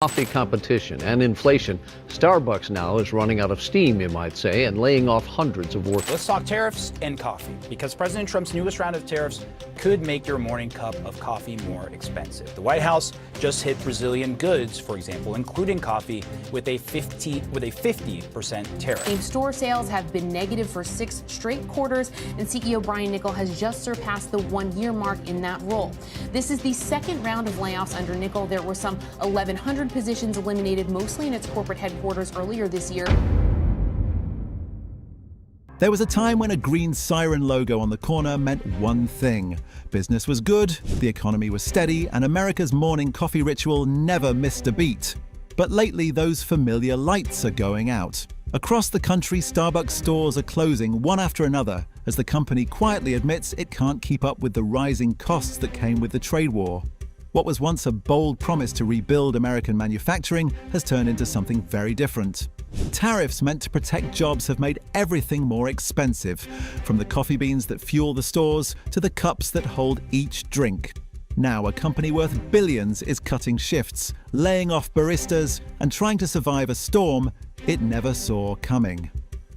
Coffee competition and inflation, Starbucks now is running out of steam, you might say, and laying off hundreds of workers. Let's talk tariffs and coffee, because President Trump's newest round of tariffs could make your morning cup of coffee more expensive. The White House just hit Brazilian goods, for example, including coffee, with a 50% tariff. Store sales have been negative for 6 straight quarters, and CEO Brian Niccol has just surpassed the 1-year mark in that role. This is the second round of layoffs under Niccol. There were some 1,100 positions eliminated, mostly in its corporate headquarters earlier this year. There was a time when a green siren logo on the corner meant one thing. Business was good, the economy was steady, and America's morning coffee ritual never missed a beat. But lately, those familiar lights are going out. Across the country, Starbucks stores are closing one after another as the company quietly admits it can't keep up with the rising costs that came with the trade war. What was once a bold promise to rebuild American manufacturing has turned into something very different. Tariffs meant to protect jobs have made everything more expensive, from the coffee beans that fuel the stores to the cups that hold each drink. Now, a company worth billions is cutting shifts, laying off baristas, and trying to survive a storm it never saw coming.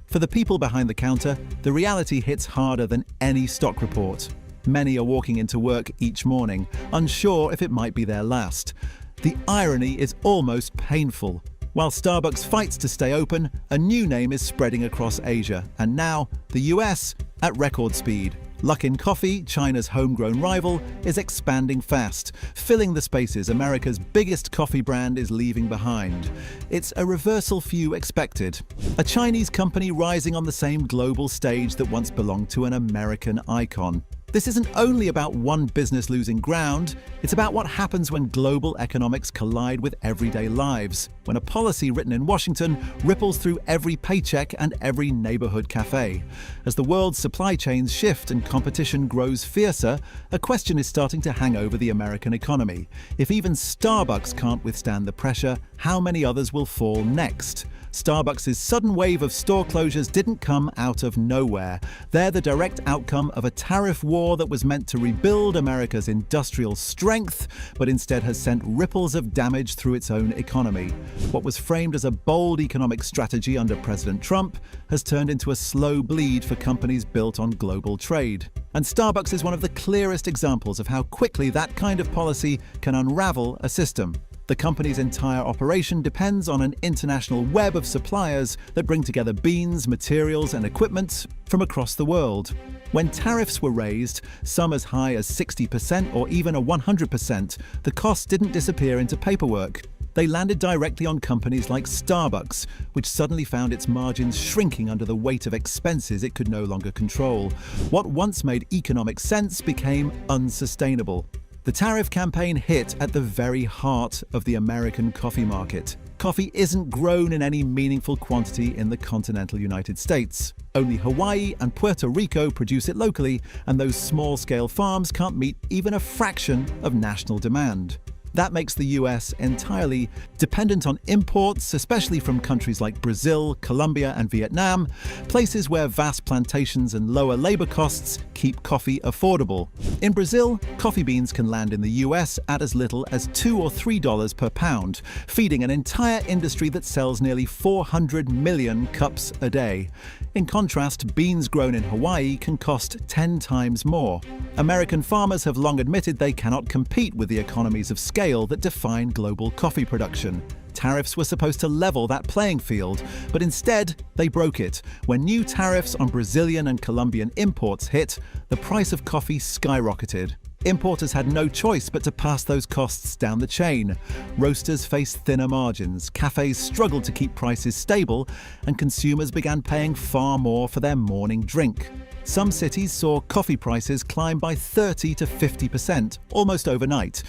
For the people behind the counter, the reality hits harder than any stock report. Many are walking into work each morning, unsure if it might be their last. The irony is almost painful. While Starbucks fights to stay open, a new name is spreading across Asia, and now the US at record speed. Luckin Coffee, China's homegrown rival, is expanding fast, filling the spaces America's biggest coffee brand is leaving behind. It's a reversal few expected. A Chinese company rising on the same global stage that once belonged to an American icon. This isn't only about one business losing ground, it's about what happens when global economics collide with everyday lives, when a policy written in Washington ripples through every paycheck and every neighborhood cafe. As the world's supply chains shift and competition grows fiercer, a question is starting to hang over the American economy. If even Starbucks can't withstand the pressure, how many others will fall next? Starbucks' sudden wave of store closures didn't come out of nowhere. They're the direct outcome of a tariff war that was meant to rebuild America's industrial strength, but instead has sent ripples of damage through its own economy. What was framed as a bold economic strategy under President Trump has turned into a slow bleed for companies built on global trade. And Starbucks is one of the clearest examples of how quickly that kind of policy can unravel a system. The company's entire operation depends on an international web of suppliers that bring together beans, materials, and equipment from across the world. When tariffs were raised, some as high as 60% or even 100%, the costs didn't disappear into paperwork. They landed directly on companies like Starbucks, which suddenly found its margins shrinking under the weight of expenses it could no longer control. What once made economic sense became unsustainable. The tariff campaign hit at the very heart of the American coffee market. Coffee isn't grown in any meaningful quantity in the continental United States. Only Hawaii and Puerto Rico produce it locally, and those small-scale farms can't meet even a fraction of national demand. That makes the US entirely dependent on imports, especially from countries like Brazil, Colombia, and Vietnam, places where vast plantations and lower labor costs keep coffee affordable. In Brazil, coffee beans can land in the US at as little as $2 or $3 per pound, feeding an entire industry that sells nearly 400 million cups a day. In contrast, beans grown in Hawaii can cost 10 times more. American farmers have long admitted they cannot compete with the economies of scale that define global coffee production. Tariffs were supposed to level that playing field, but instead they broke it. When new tariffs on Brazilian and Colombian imports hit, the price of coffee skyrocketed. Importers had no choice but to pass those costs down the chain. Roasters faced thinner margins, cafes struggled to keep prices stable, and consumers began paying far more for their morning drink. Some cities saw coffee prices climb by 30 to 50%, almost overnight.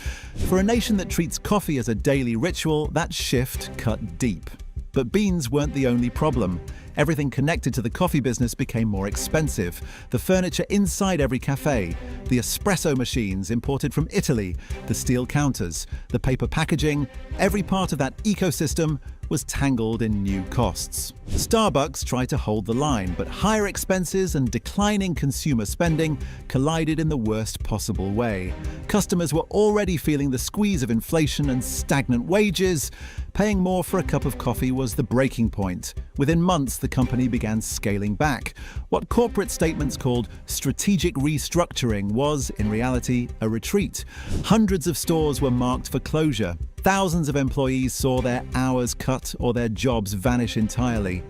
For a nation that treats coffee as a daily ritual, that shift cut deep. But beans weren't the only problem. Everything connected to the coffee business became more expensive. The furniture inside every cafe, the espresso machines imported from Italy, the steel counters, the paper packaging, every part of that ecosystem was tangled in new costs. Starbucks tried to hold the line, but higher expenses and declining consumer spending collided in the worst possible way. Customers were already feeling the squeeze of inflation and stagnant wages. Paying more for a cup of coffee was the breaking point. Within months, the company began scaling back. What corporate statements called strategic restructuring was, in reality, a retreat. Hundreds of stores were marked for closure. Thousands of employees saw their hours cut or their jobs vanish entirely.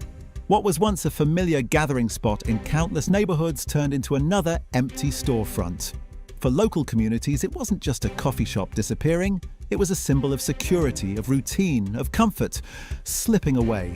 What was once a familiar gathering spot in countless neighborhoods turned into another empty storefront. For local communities, it wasn't just a coffee shop disappearing. It was a symbol of security, of routine, of comfort, slipping away.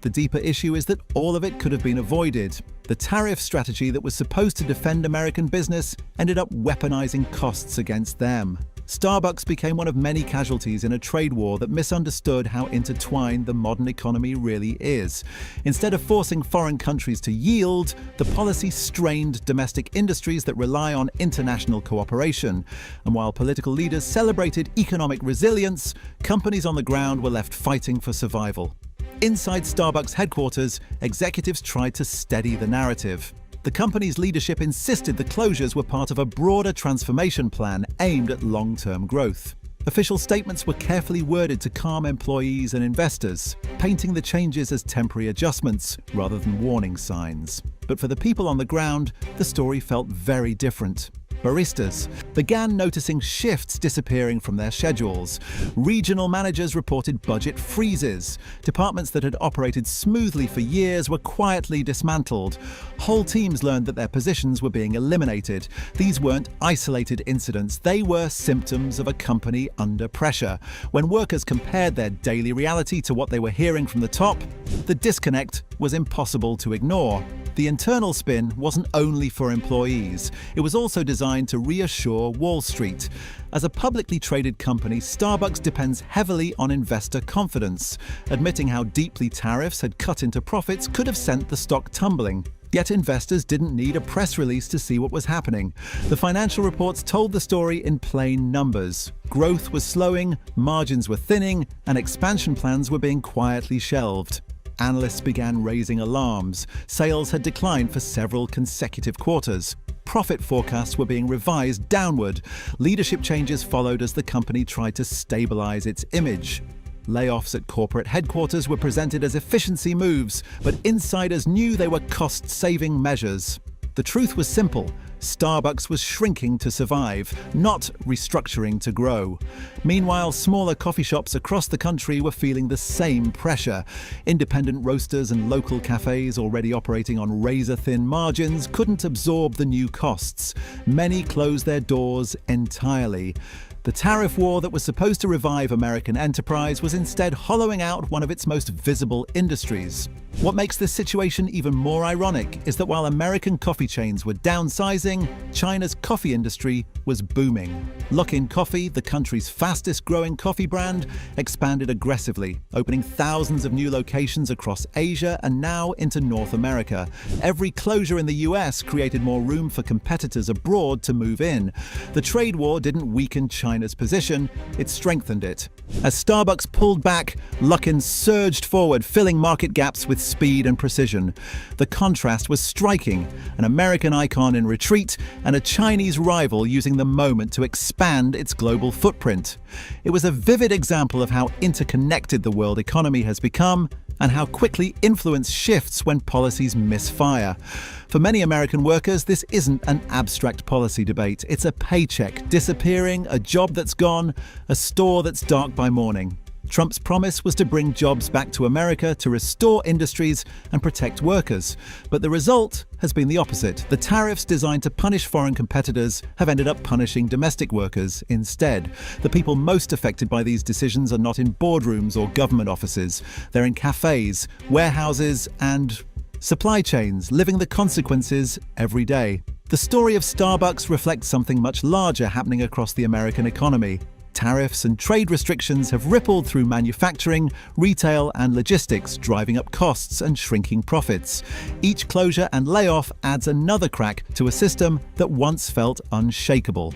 The deeper issue is that all of it could have been avoided. The tariff strategy that was supposed to defend American business ended up weaponizing costs against them. Starbucks became one of many casualties in a trade war that misunderstood how intertwined the modern economy really is. Instead of forcing foreign countries to yield, the policy strained domestic industries that rely on international cooperation. And while political leaders celebrated economic resilience, companies on the ground were left fighting for survival. Inside Starbucks headquarters, executives tried to steady the narrative. The company's leadership insisted the closures were part of a broader transformation plan aimed at long-term growth. Official statements were carefully worded to calm employees and investors, painting the changes as temporary adjustments rather than warning signs. But for the people on the ground, the story felt very different. Baristas began noticing shifts disappearing from their schedules. Regional managers reported budget freezes. Departments that had operated smoothly for years were quietly dismantled. Whole teams learned that their positions were being eliminated. These weren't isolated incidents, they were symptoms of a company under pressure. When workers compared their daily reality to what they were hearing from the top, the disconnect was impossible to ignore. The internal spin wasn't only for employees. It was also designed to reassure Wall Street. As a publicly traded company, Starbucks depends heavily on investor confidence. Admitting how deeply tariffs had cut into profits could have sent the stock tumbling. Yet investors didn't need a press release to see what was happening. The financial reports told the story in plain numbers. Growth was slowing, margins were thinning, and expansion plans were being quietly shelved. Analysts began raising alarms. Sales had declined for several consecutive quarters. Profit forecasts were being revised downward. Leadership changes followed as the company tried to stabilize its image. Layoffs at corporate headquarters were presented as efficiency moves, but insiders knew they were cost-saving measures. The truth was simple. Starbucks was shrinking to survive, not restructuring to grow. Meanwhile, smaller coffee shops across the country were feeling the same pressure. Independent roasters and local cafes, already operating on razor-thin margins, couldn't absorb the new costs. Many closed their doors entirely. The tariff war that was supposed to revive American enterprise was instead hollowing out one of its most visible industries. What makes this situation even more ironic is that while American coffee chains were downsizing, China's coffee industry was booming. Luckin Coffee, the country's fastest-growing coffee brand, expanded aggressively, opening thousands of new locations across Asia and now into North America. Every closure in the US created more room for competitors abroad to move in. The trade war didn't weaken China's position, it strengthened it. As Starbucks pulled back, Luckin surged forward, filling market gaps with speed and precision. The contrast was striking, an American icon in retreat and a Chinese rival using the moment to expand its global footprint. It was a vivid example of how interconnected the world economy has become and how quickly influence shifts when policies misfire. For many American workers, this isn't an abstract policy debate. It's a paycheck disappearing, a job that's gone, a store that's dark by morning. Trump's promise was to bring jobs back to America, to restore industries and protect workers. But the result has been the opposite. The tariffs designed to punish foreign competitors have ended up punishing domestic workers instead. The people most affected by these decisions are not in boardrooms or government offices. They're in cafes, warehouses, and supply chains, living the consequences every day. The story of Starbucks reflects something much larger happening across the American economy. Tariffs and trade restrictions have rippled through manufacturing, retail, and logistics, driving up costs and shrinking profits. Each closure and layoff adds another crack to a system that once felt unshakable.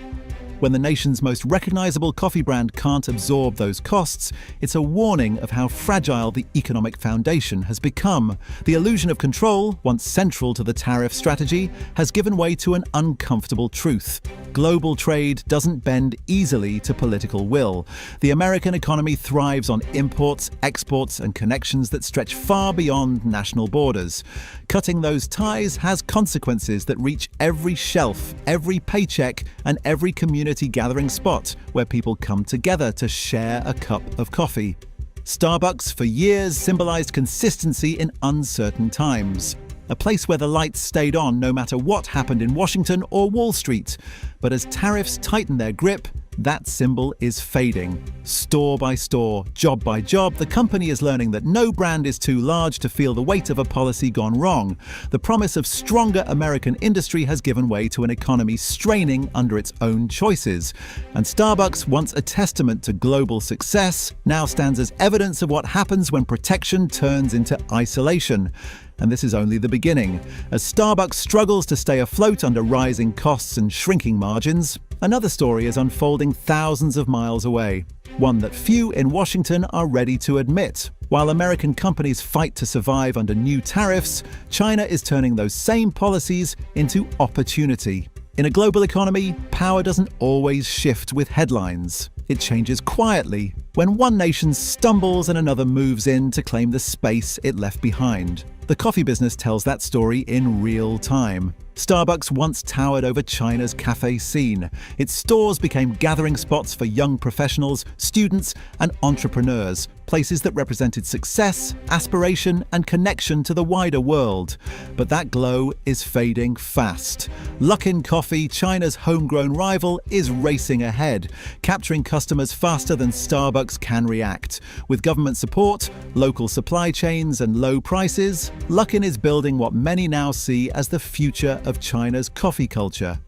When the nation's most recognizable coffee brand can't absorb those costs, it's a warning of how fragile the economic foundation has become. The illusion of control, once central to the tariff strategy, has given way to an uncomfortable truth. Global trade doesn't bend easily to political will. The American economy thrives on imports, exports, and connections that stretch far beyond national borders. Cutting those ties has consequences that reach every shelf, every paycheck, and every community gathering spot where people come together to share a cup of coffee. Starbucks for years symbolized consistency in uncertain times. A place where the lights stayed on no matter what happened in Washington or Wall Street. But as tariffs tighten their grip, that symbol is fading. Store by store, job by job, the company is learning that no brand is too large to feel the weight of a policy gone wrong. The promise of stronger American industry has given way to an economy straining under its own choices. And Starbucks, once a testament to global success, now stands as evidence of what happens when protection turns into isolation. And this is only the beginning. As Starbucks struggles to stay afloat under rising costs and shrinking margins, another story is unfolding thousands of miles away, one that few in Washington are ready to admit. While American companies fight to survive under new tariffs, China is turning those same policies into opportunity. In a global economy, power doesn't always shift with headlines. It changes quietly, when one nation stumbles and another moves in to claim the space it left behind. The coffee business tells that story in real time. Starbucks once towered over China's cafe scene. Its stores became gathering spots for young professionals, students, and entrepreneurs, places that represented success, aspiration, and connection to the wider world. But that glow is fading fast. Luckin Coffee, China's homegrown rival, is racing ahead, capturing customers faster than Starbucks can react. With government support, local supply chains, and low prices, Luckin is building what many now see as the future of China's coffee culture.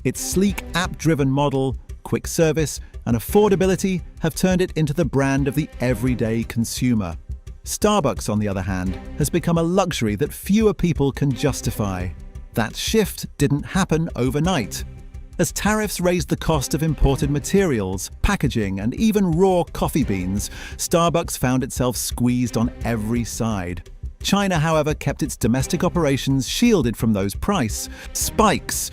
Its sleek app-driven model, quick service, and affordability have turned it into the brand of the everyday consumer. Starbucks, on the other hand, has become a luxury that fewer people can justify. That shift didn't happen overnight. As tariffs raised the cost of imported materials, packaging, and even raw coffee beans, Starbucks found itself squeezed on every side. China, however, kept its domestic operations shielded from those price spikes.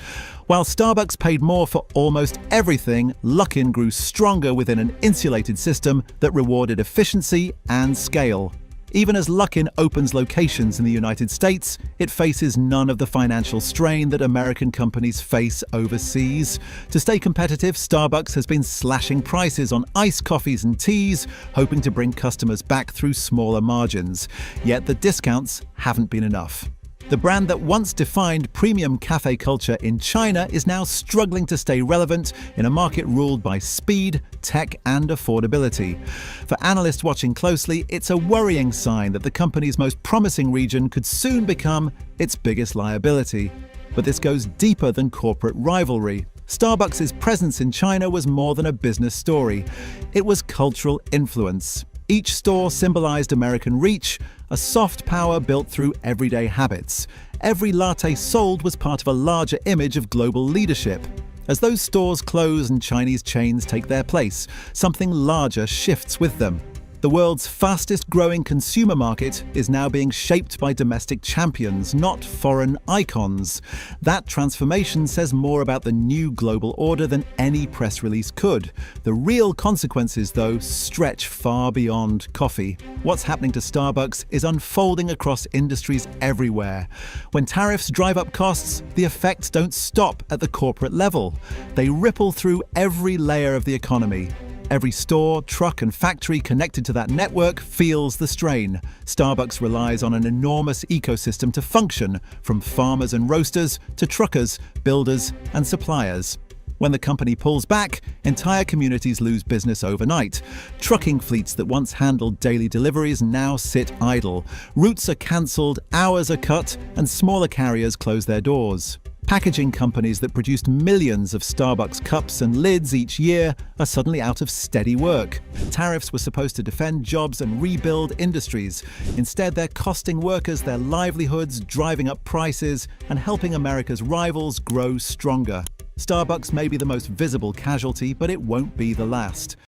While Starbucks paid more for almost everything, Luckin grew stronger within an insulated system that rewarded efficiency and scale. Even as Luckin opens locations in the United States, it faces none of the financial strain that American companies face overseas. To stay competitive, Starbucks has been slashing prices on iced coffees and teas, hoping to bring customers back through smaller margins. Yet the discounts haven't been enough. The brand that once defined premium cafe culture in China is now struggling to stay relevant in a market ruled by speed, tech, and affordability. For analysts watching closely, it's a worrying sign that the company's most promising region could soon become its biggest liability. But this goes deeper than corporate rivalry. Starbucks' presence in China was more than a business story. It was cultural influence. Each store symbolized American reach, a soft power built through everyday habits. Every latte sold was part of a larger image of global leadership. As those stores close and Chinese chains take their place, something larger shifts with them. The world's fastest growing consumer market is now being shaped by domestic champions, not foreign icons. That transformation says more about the new global order than any press release could. The real consequences, though, stretch far beyond coffee. What's happening to Starbucks is unfolding across industries everywhere. When tariffs drive up costs, the effects don't stop at the corporate level. They ripple through every layer of the economy. Every store, truck, and factory connected to that network feels the strain. Starbucks relies on an enormous ecosystem to function, from farmers and roasters to truckers, builders, and suppliers. When the company pulls back, entire communities lose business overnight. Trucking fleets that once handled daily deliveries now sit idle. Routes are cancelled, hours are cut, and smaller carriers close their doors. Packaging companies that produced millions of Starbucks cups and lids each year are suddenly out of steady work. Tariffs were supposed to defend jobs and rebuild industries. Instead, they're costing workers their livelihoods, driving up prices, and helping America's rivals grow stronger. Starbucks may be the most visible casualty, but it won't be the last.